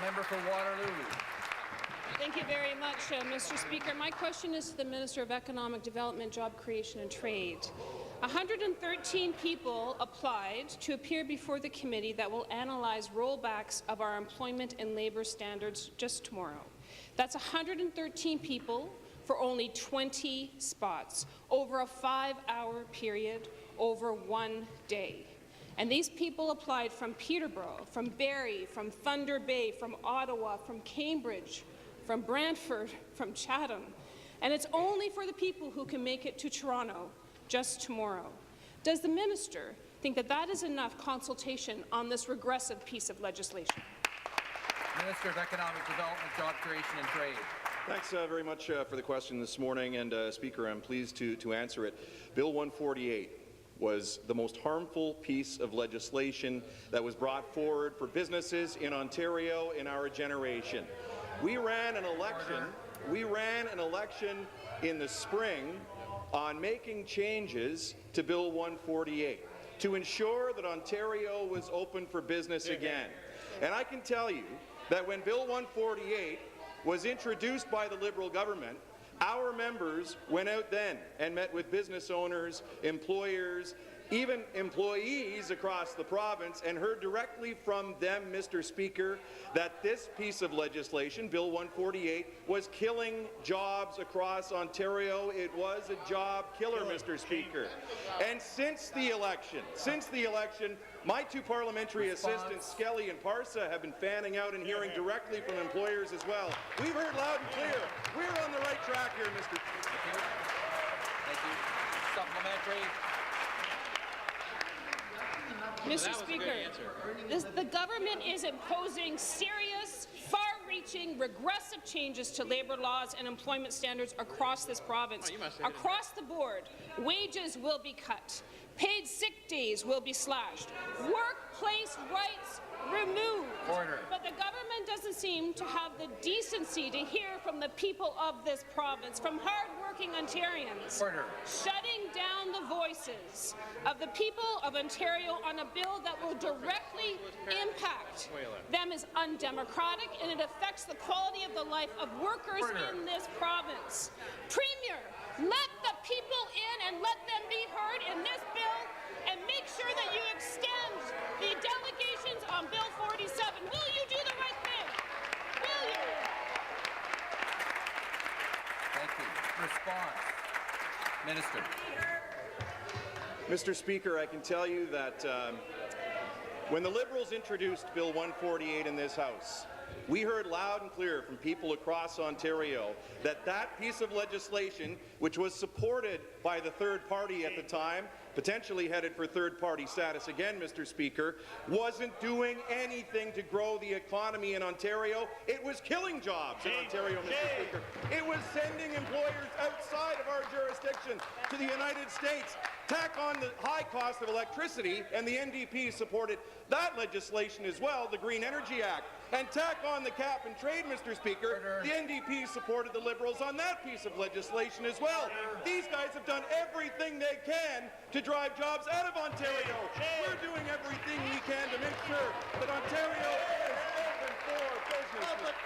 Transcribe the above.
member for Waterloo. Thank you very much, Mr. Speaker. My question is to the Minister of Economic Development, Job Creation and Trade. 113 people applied to appear before the committee that will analyze rollbacks of our employment and labour standards just tomorrow. That's 113 people for only 20 spots, over a 5-hour period, over 1 day. And these people applied from Peterborough, from Barrie, from Thunder Bay, from Ottawa, from Cambridge, from Brantford, from Chatham. And it's only for the people who can make it to Toronto just tomorrow. Does the minister think that that is enough consultation on this regressive piece of legislation? Minister of Economic Development, Job Creation and Trade. Thanks very much for the question this morning, and Speaker, I'm pleased to answer it. Bill 148 was the most harmful piece of legislation that was brought forward for businesses in Ontario in our generation. We ran an election in the spring on making changes to Bill 148 to ensure that Ontario was open for business again. And I can tell you that when Bill 148 was introduced by the Liberal government, our members went out then and met with business owners, employers, even employees across the province, and heard directly from them, Mr. Speaker, that this piece of legislation, Bill 148, was killing jobs across Ontario. It was a job killer, Mr. Speaker. And since the election, my two parliamentary assistants, Skelly and Parsa, have been fanning out and hearing directly from employers as well. We've heard loud and clear. We're on the right track here, Mr. Speaker. Thank you. Supplementary. Mr. Speaker, the government is imposing serious, far-reaching, regressive changes to labour laws and employment standards across this province. Across the board, wages will be cut, paid sick days will be slashed, workplace rights removed. Order. But the government doesn't seem to have the decency to hear from the people of this province, from hard-working Ontarians. Order. Shutting down the voices of the people of Ontario on a bill that will directly impact them is undemocratic, and it affects the quality of the life of workers in this province. Premier, let the people in and let them be heard in this bill, and make sure that you extend the delegations on Bill 47. Will you do the right thing? Will you? Thank you. Response. Minister. Mr. Speaker, I can tell you that when the Liberals introduced Bill 148 in this House, we heard loud and clear from people across Ontario that that piece of legislation, which was supported by the third party at the time, potentially headed for third-party status again, Mr. Speaker, wasn't doing anything to grow the economy in Ontario. It was killing jobs in Ontario, Mr. Speaker. It was sending employers outside of our jurisdiction to the United States. Tack on the high cost of electricity, and the NDP supported that legislation as well, the Green Energy Act. And tack on the cap and trade, Mr. Speaker, the NDP supported the Liberals on that piece of legislation as well. These guys have done everything they can to drive jobs out of Ontario. We're doing everything we can to make sure that Ontario is open for business.